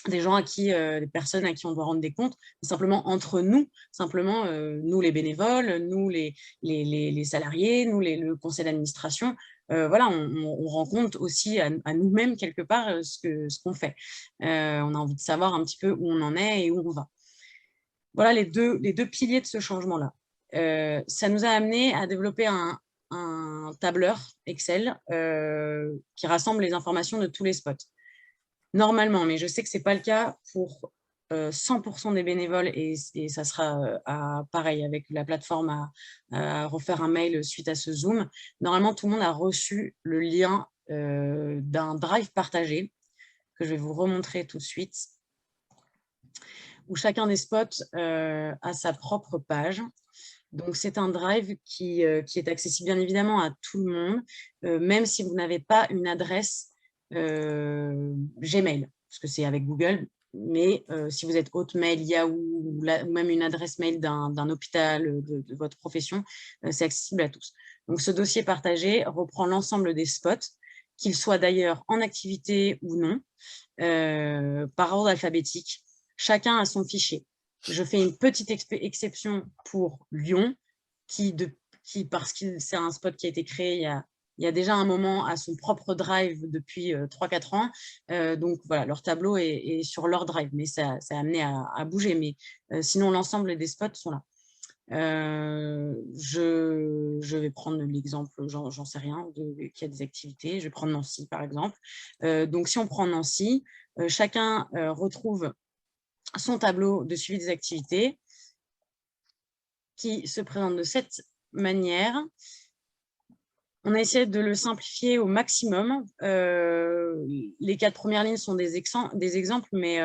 des gens à qui, des personnes à qui on doit rendre des comptes, simplement entre nous, simplement nous les bénévoles, nous les salariés, nous le conseil d'administration, voilà, on rend compte aussi à nous-mêmes quelque part ce qu'on fait. On a envie de savoir un petit peu où on en est et où on va. Voilà les deux piliers de ce changement-là. Ça nous a amené à développer un tableur Excel qui rassemble les informations de tous les spots. Normalement, mais je sais que ce n'est pas le cas pour 100% des bénévoles et ça sera pareil avec la plateforme à refaire un mail suite à ce Zoom. Normalement, tout le monde a reçu le lien d'un drive partagé que je vais vous remontrer tout de suite, où chacun des spots a sa propre page. Donc, c'est un drive qui est accessible bien évidemment à tout le monde, même si vous n'avez pas une adresse Gmail, parce que c'est avec Google. Mais si vous êtes Hotmail, Yahoo, ou même une adresse mail d'un hôpital de votre profession, c'est accessible à tous. Donc, ce dossier partagé reprend l'ensemble des spots, qu'ils soient d'ailleurs en activité ou non, par ordre alphabétique. Chacun a son fichier. Je fais une petite exception pour Lyon, qui parce que c'est un spot qui a été créé il y a déjà un moment, à son propre drive depuis 3-4 ans. Donc voilà, leur tableau est sur leur drive, mais ça a amené à bouger. Mais sinon, l'ensemble des spots sont là. Je vais prendre l'exemple, j'en sais rien, qu'il y a des activités. Je vais prendre Nancy, par exemple. Donc, si on prend Nancy, chacun retrouve son tableau de suivi des activités qui se présente de cette manière. On a essayé de le simplifier au maximum. Les 4 premières lignes sont des exemples, mais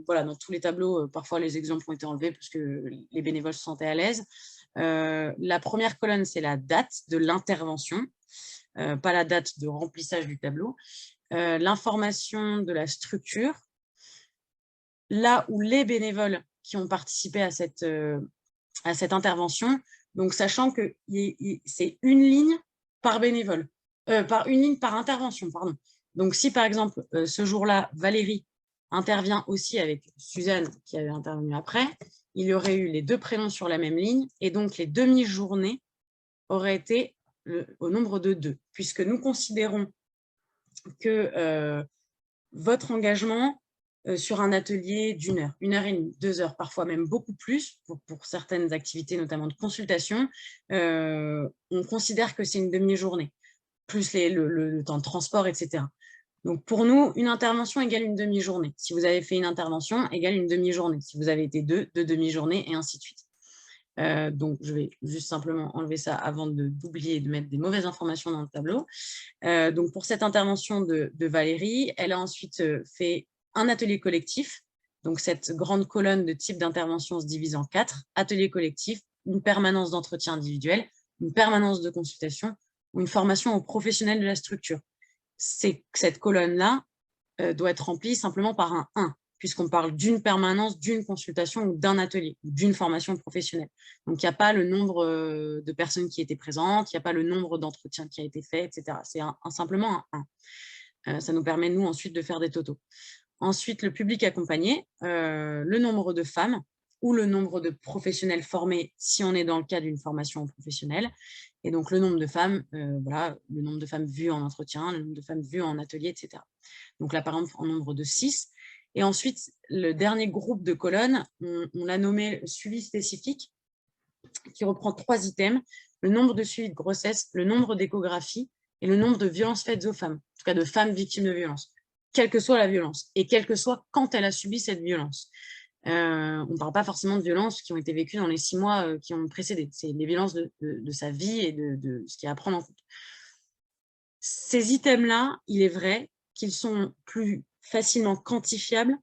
voilà, dans tous les tableaux, parfois les exemples ont été enlevés parce que les bénévoles se sentaient à l'aise. La première colonne, c'est la date de l'intervention, pas la date de remplissage du tableau. L'information de la structure, là où les bénévoles qui ont participé à cette intervention, donc sachant que c'est une ligne par bénévole, une ligne par intervention, pardon. Donc si par exemple, ce jour-là, Valérie intervient aussi avec Suzanne qui avait intervenu après, il y aurait eu les 2 prénoms sur la même ligne et donc les demi-journées auraient été au nombre de 2, puisque nous considérons que votre engagement sur un atelier d'1 heure, 1h30, 2 heures, parfois même beaucoup plus, pour certaines activités, notamment de consultation, on considère que c'est une demi-journée, plus le temps de transport, etc. Donc, pour nous, une intervention égale une demi-journée. Si vous avez fait une intervention, égale une demi-journée. Si vous avez été deux demi-journées, et ainsi de suite. Donc, je vais juste simplement enlever ça avant d'oublier de mettre des mauvaises informations dans le tableau. Donc, pour cette intervention de Valérie, elle a ensuite fait un atelier collectif. Donc, cette grande colonne de type d'intervention se divise en 4. Atelier collectif, une permanence d'entretien individuel, une permanence de consultation ou une formation aux professionnels de la structure. Cette colonne-là doit être remplie simplement par un 1, puisqu'on parle d'une permanence, d'une consultation ou d'un atelier, ou d'une formation professionnelle. Donc, il n'y a pas le nombre de personnes qui étaient présentes, il n'y a pas le nombre d'entretiens qui a été fait, etc. C'est simplement un 1. Ça nous permet, nous, ensuite, de faire des totaux. Ensuite, le public accompagné, le nombre de femmes ou le nombre de professionnels formés si on est dans le cas d'une formation professionnelle. Et donc, le nombre de femmes, voilà, le nombre de femmes vues en entretien, le nombre de femmes vues en atelier, etc. Donc là, par exemple, en nombre de 6. Et ensuite, le dernier groupe de colonnes, on l'a nommé suivi spécifique, qui reprend 3 items, le nombre de suivis de grossesse, le nombre d'échographies et le nombre de violences faites aux femmes, en tout cas de femmes victimes de violences, quelle que soit la violence, et quelle que soit quand elle a subi cette violence. On ne parle pas forcément de violences qui ont été vécues dans les 6 mois qui ont précédé, c'est les violences de sa vie et de ce qu'il y a à prendre en compte. Ces items-là, il est vrai qu'ils sont plus facilement quantifiables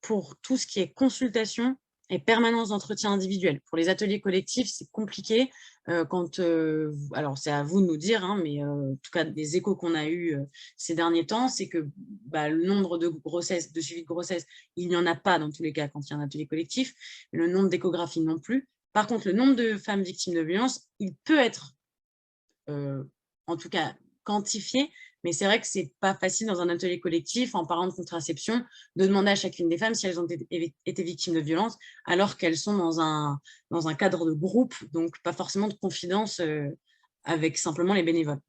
pour tout ce qui est consultation et permanence d'entretien individuel. Pour les ateliers collectifs, c'est compliqué. Alors, c'est à vous de nous dire, hein, mais en tout cas, des échos qu'on a eus ces derniers temps, c'est que le nombre de grossesses, de suivi de grossesse, il n'y en a pas dans tous les cas quand il y a un atelier collectif, le nombre d'échographies non plus. Par contre, le nombre de femmes victimes de violences, il peut être, en tout cas, quantifié Mais c'est vrai que c'est pas facile dans un atelier collectif, en parlant de contraception, de demander à chacune des femmes si elles ont été victimes de violences, alors qu'elles sont dans un cadre de groupe, donc pas forcément de confidence avec simplement les bénévoles.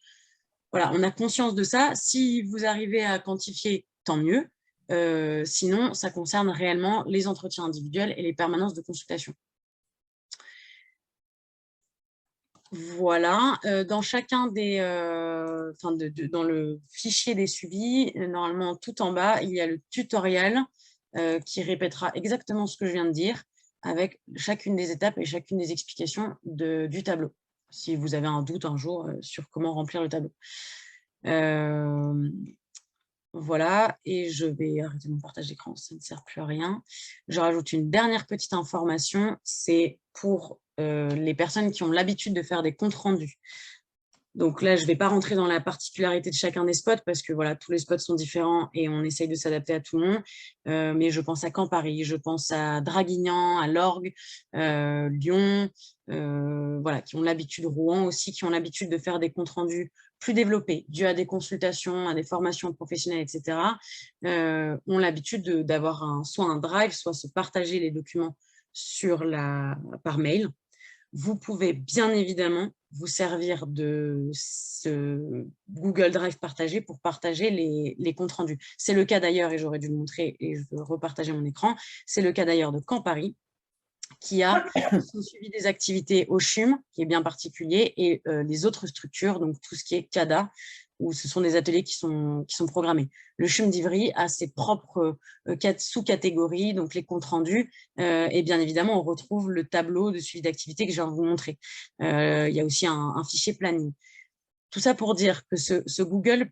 Voilà, on a conscience de ça. Si vous arrivez à quantifier, tant mieux. Sinon, ça concerne réellement les entretiens individuels et les permanences de consultation. Voilà, dans chacun des, dans le fichier des suivis, normalement tout en bas, il y a le tutoriel qui répétera exactement ce que je viens de dire, avec chacune des étapes et chacune des explications du tableau, si vous avez un doute un jour sur comment remplir le tableau. Voilà, et je vais arrêter mon partage d'écran, ça ne sert plus à rien. Je rajoute une dernière petite information, c'est pour les personnes qui ont l'habitude de faire des comptes rendus. Donc là, je ne vais pas rentrer dans la particularité de chacun des spots parce que voilà, tous les spots sont différents et on essaye de s'adapter à tout le monde. Mais je pense à Caen Paris, je pense à Draguignan, à l'Orgue, Lyon, voilà, qui ont l'habitude, Rouen aussi, qui ont l'habitude de faire des comptes rendus plus développés, dû à des consultations, à des formations professionnelles, etc., ont l'habitude d'avoir soit un drive, soit se partager les documents par mail. Vous pouvez bien évidemment vous servir de ce Google Drive partagé pour partager les comptes rendus. C'est le cas d'ailleurs, et j'aurais dû le montrer, et je veux repartager mon écran, c'est le cas d'ailleurs de Caen Paris, qui a son suivi des activités au CHUM, qui est bien particulier, et les autres structures, donc tout ce qui est CADA, où ce sont des ateliers qui sont programmés. Le CHUM d'Ivry a ses propres sous-catégories, donc les comptes rendus, et bien évidemment, on retrouve le tableau de suivi d'activité que je viens de vous montrer. Il y a aussi un fichier planning. Tout ça pour dire que ce Google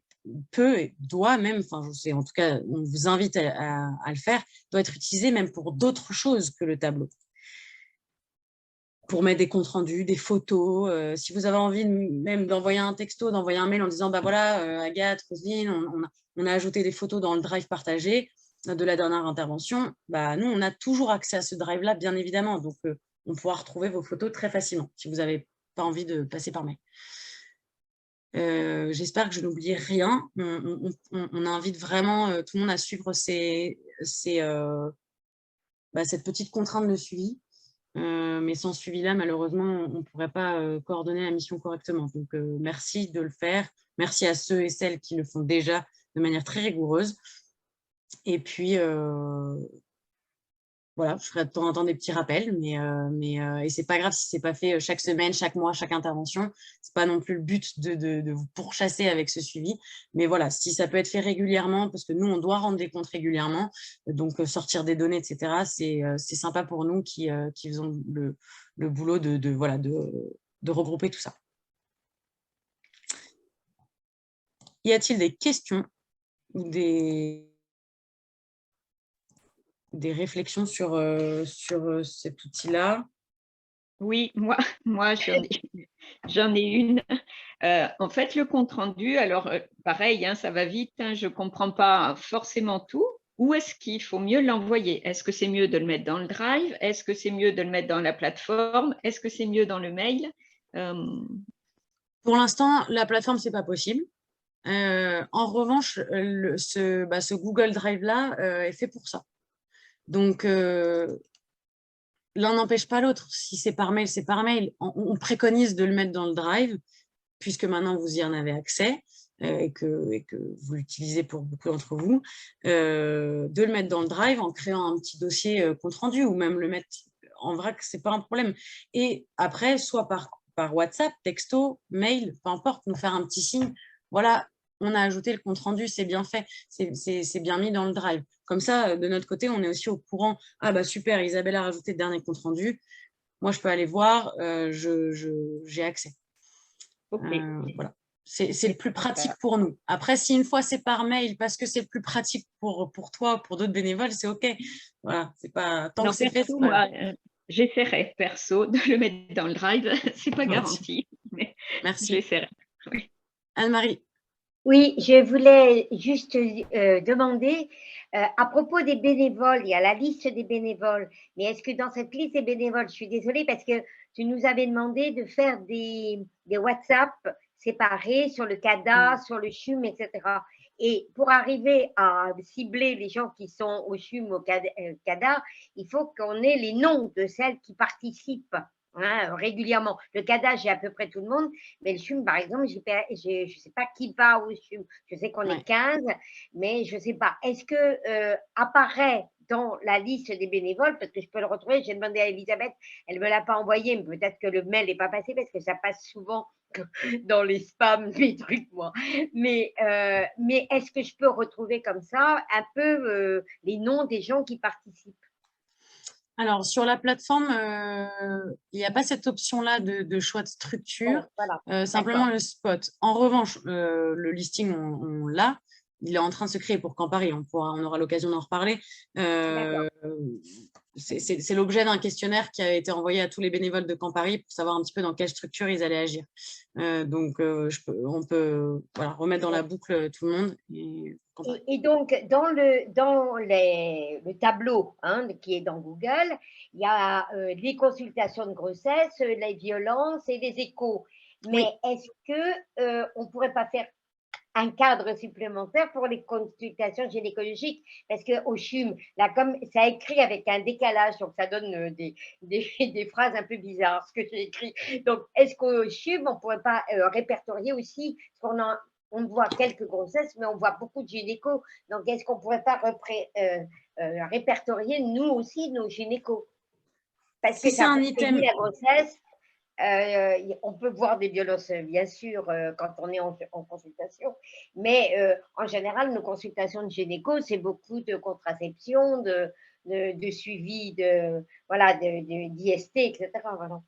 peut et doit même, enfin je sais, en tout cas, on vous invite à le faire, doit être utilisé même pour d'autres choses que le tableau. Pour mettre des comptes rendus, des photos. Si vous avez envie même d'envoyer un texto, d'envoyer un mail en disant bah voilà, Agathe, Roselyne, on a ajouté des photos dans le drive partagé de la dernière intervention, bah, nous, on a toujours accès à ce drive-là, bien évidemment. Donc, on pourra retrouver vos photos très facilement si vous n'avez pas envie de passer par mail. J'espère que je n'oublie rien. On invite vraiment tout le monde à suivre cette petite contrainte de suivi. Mais sans suivi-là, malheureusement, on ne pourrait pas coordonner la mission correctement. Donc, merci de le faire. Merci à ceux et celles qui le font déjà de manière très rigoureuse. Et puis, voilà, je ferai de temps en temps des petits rappels, et c'est pas grave si c'est pas fait chaque semaine, chaque mois, chaque intervention. C'est pas non plus le but de vous pourchasser avec ce suivi. Mais voilà, si ça peut être fait régulièrement, parce que nous, on doit rendre des comptes régulièrement, donc sortir des données, etc., c'est sympa pour nous qui faisons le boulot de regrouper tout ça. Y a-t-il des questions ou des réflexions sur cet outil-là? Oui, moi j'en ai une. En fait, le compte rendu, alors pareil, hein, ça va vite, hein, je ne comprends pas forcément tout. Où est-ce qu'il faut mieux l'envoyer? Est-ce que c'est mieux de le mettre dans le drive? Est-ce que c'est mieux de le mettre dans la plateforme? Est-ce que c'est mieux dans le mail? Pour l'instant, la plateforme, ce n'est pas possible. En revanche, ce Google Drive-là est fait pour ça. Donc, l'un n'empêche pas l'autre. Si c'est par mail, c'est par mail. On préconise de le mettre dans le Drive, puisque maintenant, vous y en avez accès et que vous l'utilisez pour beaucoup d'entre vous, de le mettre dans le Drive en créant un petit dossier compte-rendu ou même le mettre en vrac, ce n'est pas un problème. Et après, soit par WhatsApp, texto, mail, peu importe, nous faire un petit signe. Voilà, on a ajouté le compte-rendu, c'est bien fait, c'est bien mis dans le Drive. Comme ça, de notre côté, on est aussi au courant. Ah bah super, Isabelle a rajouté le dernier compte-rendu. Moi, je peux aller voir, j'ai accès. Okay. Voilà. C'est le plus pratique pour nous. Après, si une fois c'est par mail, parce que c'est le plus pratique pour toi, pour d'autres bénévoles, c'est OK. Voilà, c'est pas tant Non, que c'est fait. moi, j'essaierai perso de le mettre dans le drive. C'est pas garanti, mais j'essaierai. Oui. Anne-Marie. Oui, je voulais juste demander, à propos des bénévoles, il y a la liste des bénévoles, mais est-ce que dans cette liste des bénévoles, je suis désolée parce que tu nous avais demandé de faire des WhatsApp séparés sur le CADA, sur le CHUM, etc. Et pour arriver à cibler les gens qui sont au CHUM, au CADA, il faut qu'on ait les noms de celles qui participent régulièrement. Le CADA, j'ai à peu près tout le monde, mais le CHUM, par exemple, je ne sais pas qui va au CHUM. Je sais qu'on est 15, mais je ne sais pas. Est-ce que apparaît dans la liste des bénévoles, parce que je peux le retrouver, j'ai demandé à Elisabeth, elle ne me l'a pas envoyé, mais peut-être que le mail n'est pas passé, parce que ça passe souvent dans les spams, mes trucs, moi. Mais est-ce que je peux retrouver comme ça un peu les noms des gens qui participent? Alors, sur la plateforme, il n'y a pas cette option-là de choix de structure, voilà. simplement le spot. En revanche, le listing, on l'a. Il est en train de se créer pour Campari, on aura l'occasion d'en reparler. C'est l'objet d'un questionnaire qui a été envoyé à tous les bénévoles de Campari pour savoir un petit peu dans quelle structure ils allaient agir. On peut remettre dans la boucle tout le monde. Et donc, dans le tableau qui est dans Google, il y a les consultations de grossesse, les violences et les échos. Mais est-ce qu'on ne pourrait pas faire un cadre supplémentaire pour les consultations gynécologiques? Parce qu'au CHUM, là, comme ça écrit avec un décalage, donc ça donne des phrases un peu bizarres, ce que j'ai écrit. Donc, est-ce qu'au CHUM, on ne pourrait pas répertorier aussi, parce on voit quelques grossesses, mais on voit beaucoup de gynécos. Donc, est-ce qu'on ne pourrait pas répertorier, nous aussi, nos gynécos? Parce que c'est un item. La grossesse, on peut voir des violences, bien sûr, quand on est en consultation, mais en général, nos consultations de gynéco, c'est beaucoup de contraception, de suivi d'IST, etc. Voilà.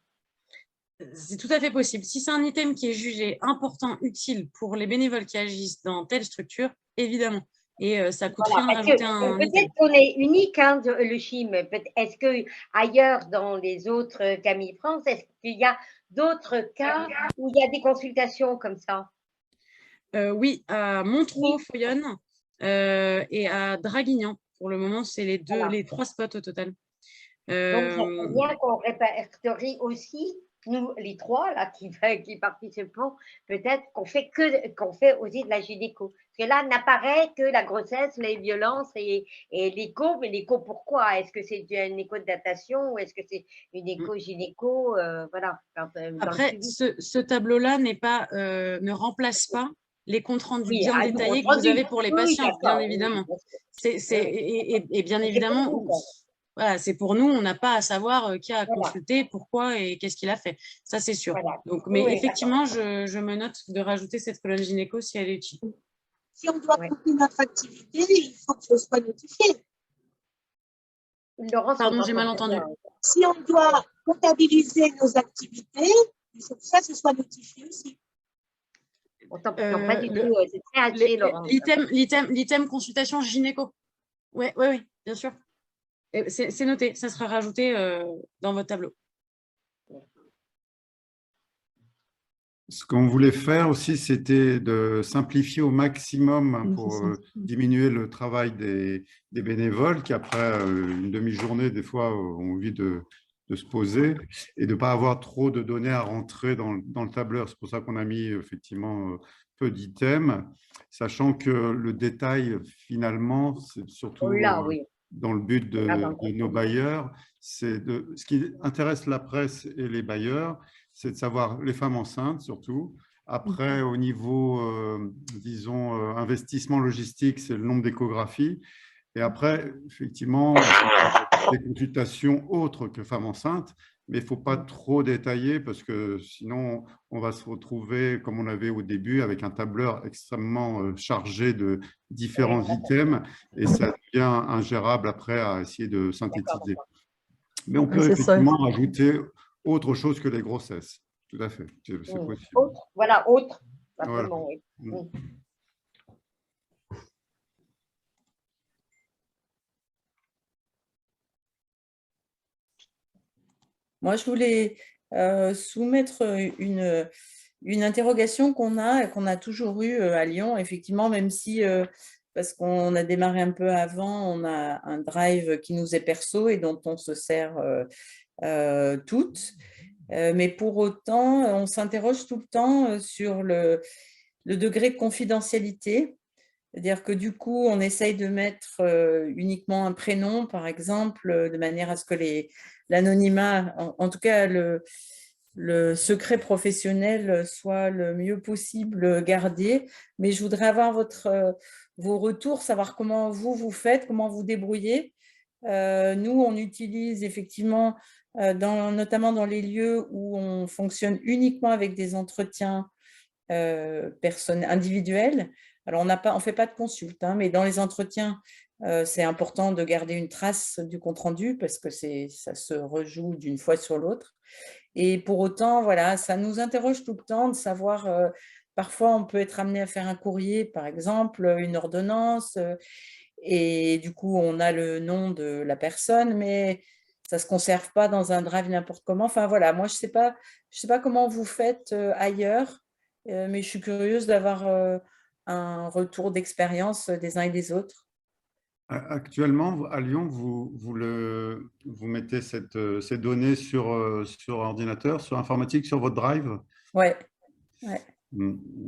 C'est tout à fait possible. Si c'est un item qui est jugé important, utile pour les bénévoles qui agissent dans telle structure, évidemment. Et ça coûte rien d'ajouter un item. Peut-être qu'on est unique, le CHIM. Est-ce qu'ailleurs, dans les autres Camille France, est-ce qu'il y a d'autres cas où il y a des consultations comme ça? Oui, à Montreux-Foyonne et à Draguignan. Pour le moment, c'est les 3 spots au total. Donc, ça serait bien qu'on répertorie aussi, nous, les 3 là, qui participent, peut-être qu'on fait aussi de la gynéco. Parce que là, n'apparaît que la grossesse, les violences et l'écho. Mais l'écho, pourquoi? Est-ce que c'est une écho de datation ou est-ce que c'est une écho gynéco? Voilà. Après, ce tableau-là ne remplace pas les comptes rendus bien détaillés que vous avez pour les patients, bien évidemment. Et bien évidemment, voilà, c'est pour nous, on n'a pas à savoir qui a consulté, pourquoi et qu'est-ce qu'il a fait. Ça, c'est sûr. Donc, mais effectivement, je me note de rajouter cette colonne gynéco si elle est utile. Si on doit continuer notre activité, il faut que ce soit notifié. Laurence, pardon, j'ai mal entendu. Si on doit comptabiliser nos activités, il faut que ça soit notifié aussi. Non, pas du tout. C'est très haché, Laurence. L'item consultation gynéco. Oui, bien sûr. C'est noté, ça sera rajouté dans votre tableau. Ce qu'on voulait faire aussi, c'était de simplifier au maximum pour diminuer le travail des bénévoles qui, après une demi-journée, des fois, ont envie de se poser et de ne pas avoir trop de données à rentrer dans le tableur. C'est pour ça qu'on a mis effectivement peu d'items, sachant que le détail, finalement, c'est surtout dans le but de nos bailleurs. Ce qui intéresse la presse et les bailleurs, c'est de savoir les femmes enceintes surtout. Après, au niveau, disons, investissement logistique, c'est le nombre d'échographies. Et après, effectivement, des consultations autres que femmes enceintes, mais il ne faut pas trop détailler parce que sinon, on va se retrouver, comme on avait au début, avec un tableur extrêmement chargé de différents items et ça devient ingérable après à essayer de synthétiser. Mais on peut effectivement rajouter autre chose que les grossesses. Tout à fait, c'est possible. Autre, voilà, autre. Simplement, oui. Moi, je voulais soumettre une interrogation qu'on a toujours eue à Lyon, effectivement, même si, parce qu'on a démarré un peu avant, on a un drive qui nous est perso et dont on se sert toutes. Mais pour autant, on s'interroge tout le temps sur le degré de confidentialité. C'est-à-dire que du coup, on essaye de mettre uniquement un prénom, par exemple, de manière à ce que l'anonymat, en tout cas le secret professionnel soit le mieux possible gardé. Mais je voudrais avoir vos retours, savoir comment vous faites, comment vous débrouillez. Nous, on utilise effectivement, notamment dans les lieux où on fonctionne uniquement avec des entretiens individuels. Alors, on ne fait pas de consulte, hein, mais dans les entretiens, c'est important de garder une trace du compte-rendu parce que ça se rejoue d'une fois sur l'autre. Et pour autant, voilà, ça nous interroge tout le temps de savoir, parfois on peut être amené à faire un courrier, par exemple, une ordonnance, et du coup, on a le nom de la personne, mais ça ne se conserve pas dans un drive n'importe comment. Enfin, voilà, moi, je sais pas comment vous faites ailleurs, mais je suis curieuse d'avoir un retour d'expérience des uns et des autres. Actuellement, à Lyon, vous mettez ces données sur ordinateur, sur informatique, sur votre drive? Ouais, ouais.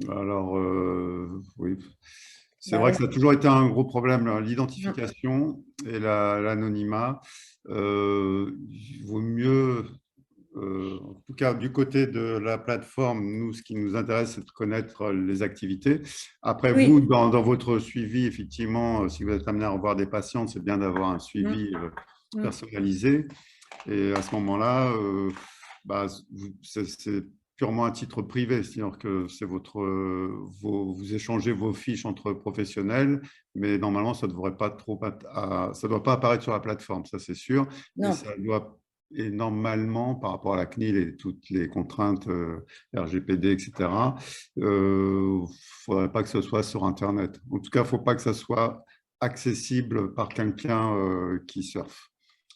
Alors, oui. C'est Bah vrai oui. que ça a toujours été un gros problème, l'identification et l'anonymat. Il vaut mieux, en tout cas du côté de la plateforme, nous, ce qui nous intéresse, c'est de connaître les activités. Après, Oui. vous, dans votre suivi, effectivement, si vous êtes amené à revoir des patients, c'est bien d'avoir un suivi personnalisé. Et à ce moment-là, c'est purement à titre privé, c'est-à-dire que c'est vous échangez vos fiches entre professionnels, mais normalement, ça ne devrait pas ça doit pas apparaître sur la plateforme, ça c'est sûr. Non. Mais ça doit, et normalement, par rapport à la CNIL et toutes les contraintes RGPD, etc., il ne faudrait pas que ce soit sur Internet. En tout cas, il ne faut pas que ça soit accessible par quelqu'un qui surfe.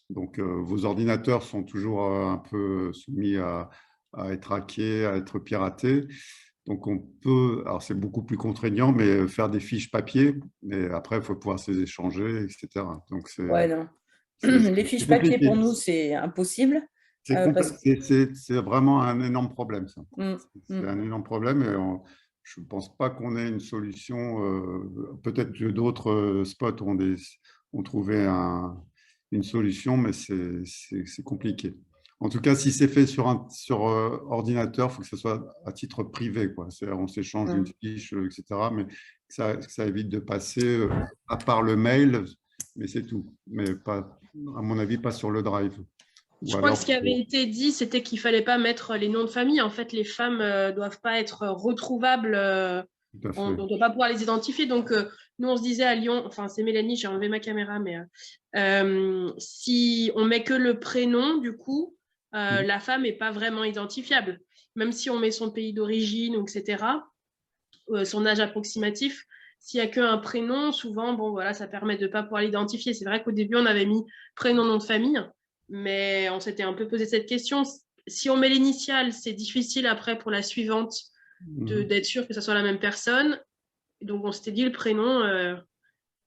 Donc, vos ordinateurs sont toujours un peu soumis à être hackés, à être piratés. Donc, on peut, alors c'est beaucoup plus contraignant, mais faire des fiches papier, mais après, il faut pouvoir se les échanger, etc. Donc, Ouais, non. c'est Les fiches papier, compliqué. pour nous, c'est impossible. C'est vraiment un énorme problème, ça. C'est Mm. un énorme problème et je ne pense pas qu'on ait une solution. Peut-être que d'autres spots ont trouvé une solution, mais c'est compliqué. En tout cas, si c'est fait sur ordinateur, il faut que ce soit à titre privé, quoi. On s'échange une fiche, etc. Mais que ça évite de passer, à part le mail, mais c'est tout. Mais pas, à mon avis, pas sur le drive. Je crois que ce qui avait été dit, c'était qu'il ne fallait pas mettre les noms de famille. En fait, les femmes ne doivent pas être retrouvables. On ne doit pas pouvoir les identifier. Donc, nous, on se disait à Lyon, enfin, c'est Mélanie, j'ai enlevé ma caméra, mais si on met que le prénom, du coup, la femme n'est pas vraiment identifiable. Même si on met son pays d'origine, etc., son âge approximatif, s'il n'y a qu'un prénom, souvent, bon, voilà, ça permet de ne pas pouvoir l'identifier. C'est vrai qu'au début, on avait mis prénom, nom de famille, mais on s'était un peu posé cette question. Si on met l'initiale, c'est difficile après pour la suivante d'être sûr que ce soit la même personne. Donc, on s'était dit le prénom,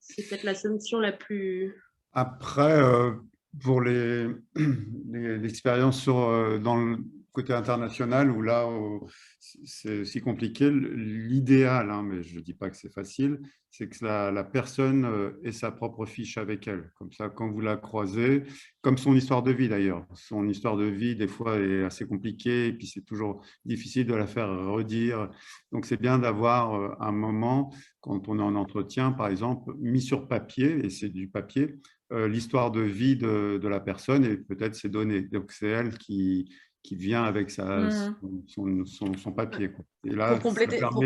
c'est peut-être la solution la plus… Après, pour l'expérience dans le côté international, où là, c'est aussi compliqué, l'idéal, hein, mais je ne dis pas que c'est facile, c'est que la personne ait sa propre fiche avec elle. Comme ça, quand vous la croisez, comme son histoire de vie d'ailleurs. Son histoire de vie, des fois, est assez compliquée, et puis c'est toujours difficile de la faire redire. Donc, c'est bien d'avoir un moment, quand on est en entretien, par exemple, mis sur papier, et c'est du papier, l'histoire de vie de la personne et peut-être ses données. Donc, c'est elle qui vient avec son papier, quoi. Et là, pour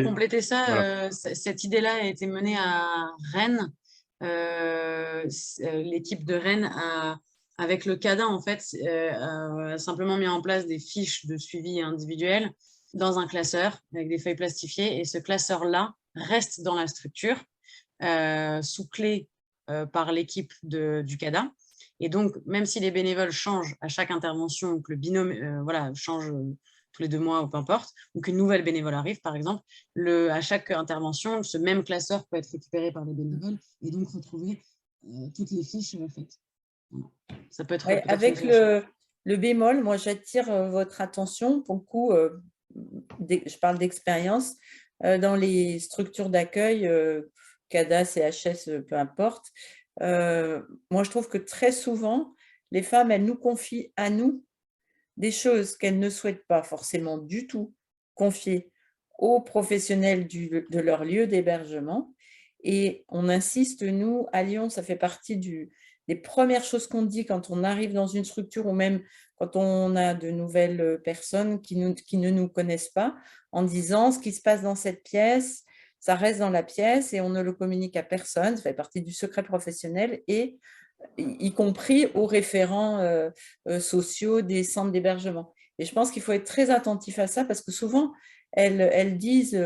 compléter ça, voilà. Cette idée-là a été menée à Rennes. L'équipe de Rennes avec le CADA, en fait, a simplement mis en place des fiches de suivi individuel dans un classeur avec des feuilles plastifiées. Et ce classeur-là reste dans la structure sous clé par l'équipe du CADA. Et donc, même si les bénévoles changent à chaque intervention, ou que le binôme change tous les 2 mois ou peu importe, ou qu'une nouvelle bénévole arrive, par exemple, à chaque intervention, ce même classeur peut être récupéré par les bénévoles et donc retrouver toutes les fiches faites. Voilà. Ça peut être… le bémol, moi, j'attire votre attention, pour le coup, je parle d'expérience, dans les structures d'accueil, CADA, CHS, peu importe. Moi, je trouve que très souvent, les femmes, elles nous confient à nous des choses qu'elles ne souhaitent pas forcément du tout confier aux professionnels de leur lieu d'hébergement. Et on insiste, nous, à Lyon, ça fait partie des premières choses qu'on dit quand on arrive dans une structure ou même quand on a de nouvelles personnes qui ne nous connaissent pas, en disant ce qui se passe dans cette pièce, ça reste dans la pièce et on ne le communique à personne, ça fait partie du secret professionnel, et y compris aux référents sociaux des centres d'hébergement. Et je pense qu'il faut être très attentif à ça parce que souvent, elles disent,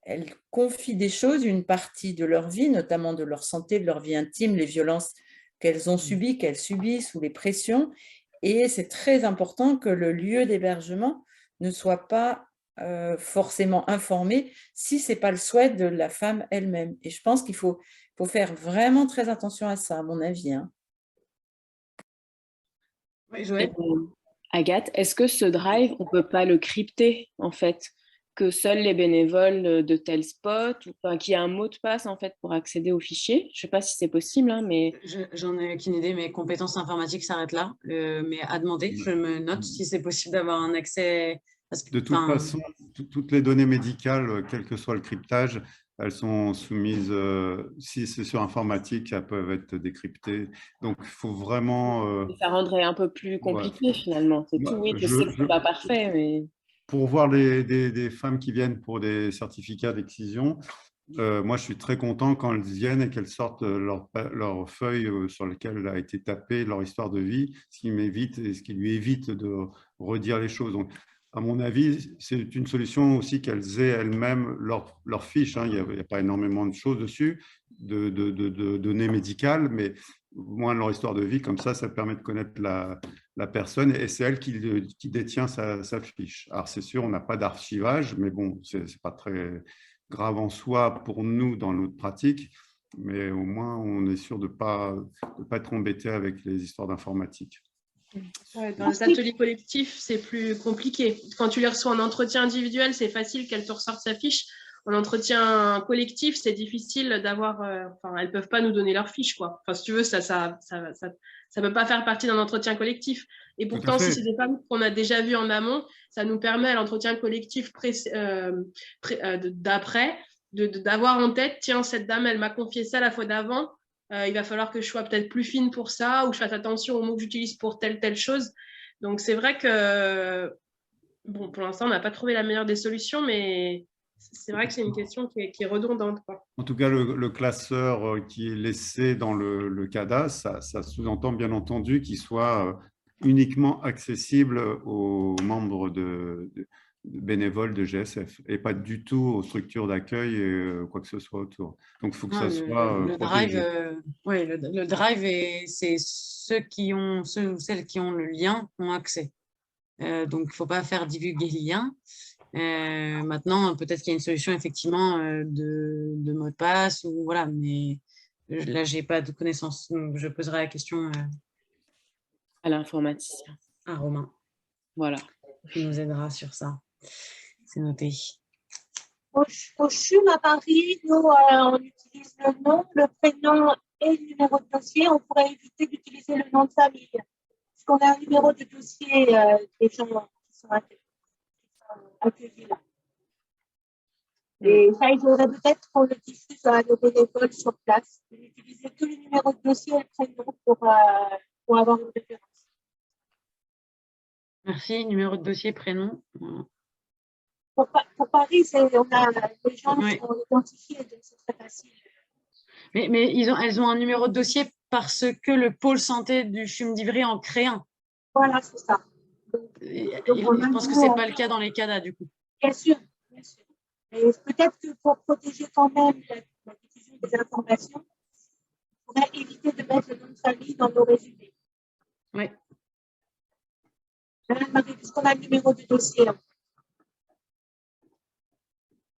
elles confient des choses, une partie de leur vie, notamment de leur santé, de leur vie intime, les violences qu'elles ont subies, qu'elles subissent ou les pressions. Et c'est très important que le lieu d'hébergement ne soit pas forcément informé si ce n'est pas le souhait de la femme elle-même. Et je pense qu'il faut faire vraiment très attention à ça, à mon avis. Hein. Oui, Joël. Agathe, est-ce que ce drive, on ne peut pas le crypter, en fait, que seuls les bénévoles de tel spot, enfin, qu'il y a un mot de passe, en fait, pour accéder au fichier? Je ne sais pas si c'est possible, hein, mais… J'en ai aucune idée, mes compétences informatiques s'arrêtent là, mais à demander, je me note si c'est possible d'avoir un accès… Parce que, de toute façon, toutes les données médicales, quel que soit le cryptage, elles sont soumises, si c'est sur informatique, elles peuvent être décryptées. Donc, il faut vraiment… ça rendrait un peu plus compliqué, finalement. C'est tout, oui, je sais que ce n'est pas parfait, mais… Pour voir des femmes qui viennent pour des certificats d'excision, moi, je suis très content quand elles viennent et qu'elles sortent leur feuille sur laquelle a été tapée leur histoire de vie, ce qui m'évite et ce qui lui évite de redire les choses. Donc, à mon avis, c'est une solution aussi qu'elles aient elles-mêmes leur fiche. Hein. Il n'y a pas énormément de choses dessus, de données médicales, mais au moins leur histoire de vie, comme ça permet de connaître la personne et c'est elle qui détient sa fiche. Alors, c'est sûr, on n'a pas d'archivage, mais bon, ce n'est pas très grave en soi pour nous dans notre pratique, mais au moins, on est sûr de ne pas être embêté avec les histoires d'informatique. Ouais, dans les ateliers collectifs, c'est plus compliqué. Quand tu les reçois en entretien individuel, c'est facile qu'elles te ressortent sa fiche. En entretien collectif, c'est difficile d'avoir… enfin, elles ne peuvent pas nous donner leur fiche, quoi. Enfin, si tu veux, ça peut pas faire partie d'un entretien collectif. Et pourtant, si c'est des femmes qu'on a déjà vues en amont, ça nous permet à l'entretien collectif d'après d'avoir en tête, tiens, cette dame, elle m'a confié ça la fois d'avant. Il va falloir que je sois peut-être plus fine pour ça ou je fasse attention aux mots que j'utilise pour telle chose. Donc, c'est vrai que, bon, pour l'instant, on n'a pas trouvé la meilleure des solutions, mais c'est vrai que c'est une question qui est redondante, quoi. En tout cas, le classeur qui est laissé dans le CADA, ça sous-entend bien entendu qu'il soit uniquement accessible aux membres bénévoles de GSF et pas du tout aux structures d'accueil et quoi que ce soit autour. Donc, il faut que ça soit le drive, le drive, c'est ceux ou celles qui ont le lien ont accès. Donc, il ne faut pas faire divulguer le lien. Maintenant, peut-être qu'il y a une solution effectivement de mot de passe ou voilà, mais là, je n'ai pas de connaissances. Donc, je poserai la question à l'informaticien. À Romain. Voilà. Qui nous aidera sur ça. C'est noté. Au CHUM à Paris, nous, on utilise le nom, le prénom et le numéro de dossier. On pourrait éviter d'utiliser le nom de famille. Parce qu'on a un numéro de dossier des gens qui sont accueillis là. Et ça, il faudrait peut-être qu'on le diffuse à nos bénévoles sur place. Utiliser que le numéro de dossier et le prénom pour avoir une référence. Merci. Numéro de dossier, prénom. Pour Paris, on a les gens qui sont identifiés, donc c'est très facile. Mais elles ont un numéro de dossier parce que le pôle santé du CHUM d'Ivry en crée un. Voilà, c'est ça. Je pense que ce n'est pas le cas dans les CADA, du coup. Bien sûr, bien sûr. Et peut-être que pour protéger quand même la diffusion des informations, on pourrait éviter de mettre le nom de famille dans nos résumés. Oui. Puisqu'on a le numéro de dossier.